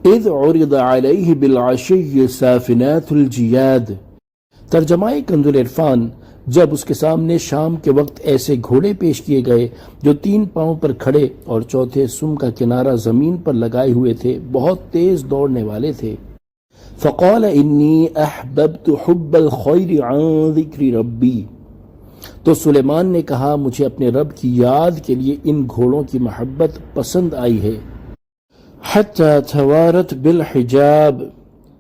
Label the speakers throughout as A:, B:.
A: اذ عرض علیہ بالعشی سافنات الجیاد۔ ترجمہ کنز العرفان، جب اس کے سامنے شام کے وقت ایسے گھوڑے پیش کیے گئے جو 3 پاؤں پر کھڑے اور چوتھے سم کا کنارہ زمین پر لگائے ہوئے تھے، بہت تیز دوڑنے والے تھے۔ فقال انی احببت حب الخیر عن ذکر ربی، تو سلیمان نے کہا مجھے اپنے رب کی یاد کے لیے ان گھوڑوں کی محبت پسند آئی ہے۔ حتی توارت بالحجاب،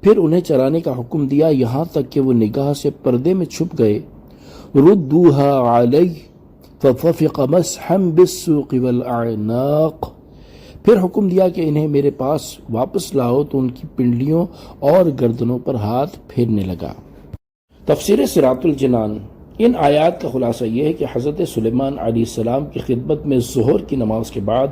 A: پھر انہیں چلانے کا حکم دیا یہاں تک کہ وہ نگاہ سے پردے میں چھپ گئے۔ ردوها علی فطفق مسحا بالسوق والاعناق، پھر حکم دیا کہ انہیں میرے پاس واپس لاؤ، تو ان کی پنڈلیوں اور گردنوں پر ہاتھ پھیرنے لگا۔ تفسیر صراط الجنان۔ ان آیات کا خلاصہ یہ ہے کہ حضرت سلیمان علیہ السلام کی خدمت میں ظہر کی نماز کے بعد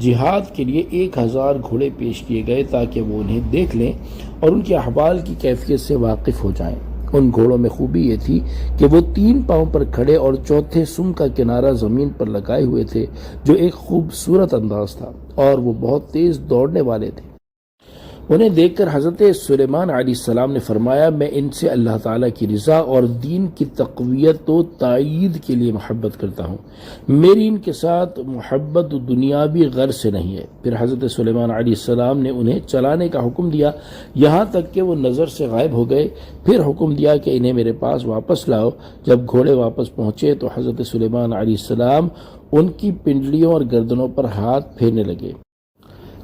A: جہاد کے لیے 1000 گھوڑے پیش کیے گئے تاکہ وہ انہیں دیکھ لیں اور ان کے احوال کی کیفیت سے واقف ہو جائیں۔ ان گھوڑوں میں خوبی یہ تھی کہ وہ 3 پاؤں پر کھڑے اور چوتھے سم کا کنارہ زمین پر لگائے ہوئے تھے، جو ایک خوبصورت انداز تھا، اور وہ بہت تیز دوڑنے والے تھے۔ انہیں دیکھ کر حضرت سلیمان علیہ السلام نے فرمایا میں ان سے اللہ تعالیٰ کی رضا اور دین کی تقویت و تائید کے لیے محبت کرتا ہوں، میری ان کے ساتھ محبت دنیاوی غرض سے نہیں ہے۔ پھر حضرت سلیمان علیہ السلام نے انہیں چلانے کا حکم دیا یہاں تک کہ وہ نظر سے غائب ہو گئے، پھر حکم دیا کہ انہیں میرے پاس واپس لاؤ۔ جب گھوڑے واپس پہنچے تو حضرت سلیمان علیہ السلام ان کی پنڈلیوں اور گردنوں پر ہاتھ پھیرنے لگے۔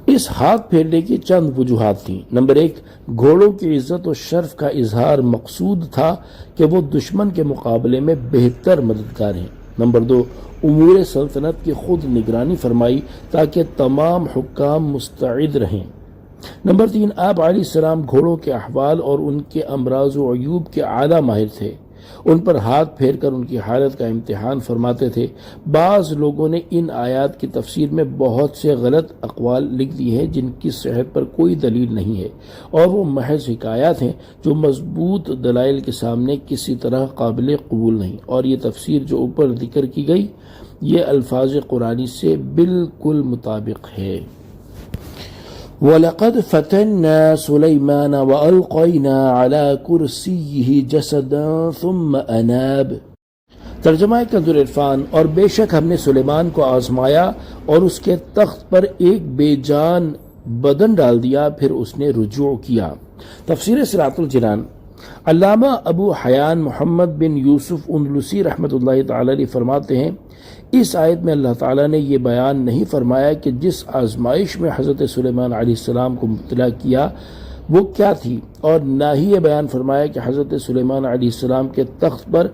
A: اس ہاتھ پھیرنے کی چند وجوہات تھیں۔ نمبر 1، گھوڑوں کی عزت و شرف کا اظہار مقصود تھا کہ وہ دشمن کے مقابلے میں بہتر مددگار ہیں۔ نمبر 2، امور سلطنت کی خود نگرانی فرمائی تاکہ تمام حکام مستعد رہیں۔ نمبر 3، آپ علیہ السلام گھوڑوں کے احوال اور ان کے امراض و عیوب کے اعلیٰ ماہر تھے، ان پر ہاتھ پھیر کر ان کی حالت کا امتحان فرماتے تھے۔ بعض لوگوں نے ان آیات کی تفسیر میں بہت سے غلط اقوال لکھ دی ہیں جن کی صحت پر کوئی دلیل نہیں ہے، اور وہ محض حکایات ہیں جو مضبوط دلائل کے سامنے کسی طرح قابل قبول نہیں، اور یہ تفسیر جو اوپر ذکر کی گئی یہ الفاظ قرآنی سے بالکل مطابق ہے۔ وَلَقَدْ فَتَنَّا سُلَيْمَانَ وَأَلْقَيْنَا عَلَى كُرْسِيِّهِ جَسَدًا ثُمَّ أَنَابَ۔ ترجمہ کنز العرفان، اور بے شک ہم نے سلیمان کو آزمایا اور اس کے تخت پر ایک بے جان بدن ڈال دیا، پھر اس نے رجوع کیا۔ تفسیر صراط الجنان۔ علامہ ابو حیان محمد بن یوسف اندلسی رحمۃ اللہ تعالی علیہ فرماتے ہیں اس آیت میں اللہ تعالیٰ نے یہ بیان نہیں فرمایا کہ جس آزمائش میں حضرت سلیمان علیہ السلام کو مبتلا کیا وہ کیا تھی، اور نہ ہی یہ بیان فرمایا کہ حضرت سلیمان علیہ السلام کے تخت پر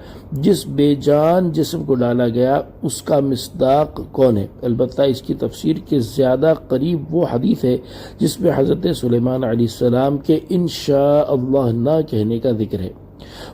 A: جس بے جان جسم کو ڈالا گیا اس کا مصداق کون ہے۔ البتہ اس کی تفسیر کے زیادہ قریب وہ حدیث ہے جس میں حضرت سلیمان علیہ السلام کے انشاءاللہ نہ کہنے کا ذکر ہے۔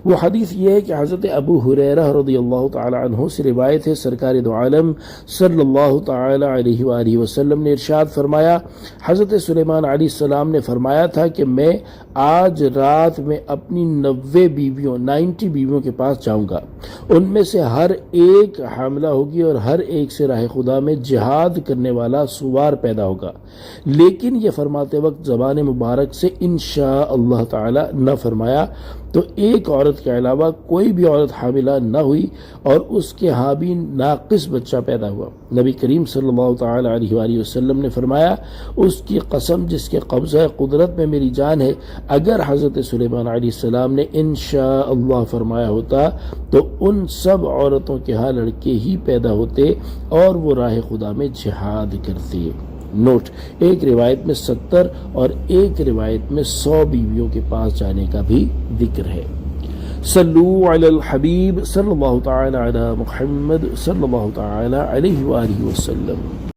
A: وہ حدیث یہ ہے کہ حضرت ابو ہریرہ رضی اللہ تعالی عنہ سے روایت ہے، سرکار دو عالم صلی اللہ تعالی علیہ وآلہ وسلم نے ارشاد فرمایا، حضرت سلیمان علیہ السلام نے فرمایا تھا کہ میں آج رات میں اپنی 90 بیویوں کے پاس جاؤں گا، ان میں سے ہر ایک حاملہ ہوگی اور ہر ایک سے راہ خدا میں جہاد کرنے والا سوار پیدا ہوگا، لیکن یہ فرماتے وقت زبان مبارک سے انشاءاللہ تعالی نہ فرمایا، تو ایک عورت کے علاوہ کوئی بھی عورت حاملہ نہ ہوئی اور اس کے ہاں بھی ناقص بچہ پیدا ہوا۔ نبی کریم صلی اللہ تعالی علیہ وآلہ وسلم نے فرمایا، اس کی قسم جس کے قبضہ قدرت میں میری جان ہے، اگر حضرت سلیمان علیہ السلام نے انشاءاللہ فرمایا ہوتا تو ان سب عورتوں کے ہاں لڑکے ہی پیدا ہوتے اور وہ راہ خدا میں جہاد کرتے۔ نوٹ، ایک روایت میں 70 اور ایک روایت میں 100 بیویوں کے پاس جانے کا بھی ذکر ہے۔ صلو علی الحبیب صلی اللہ تعالی علی محمد صلی اللہ تعالی علیہ وآلہ وسلم۔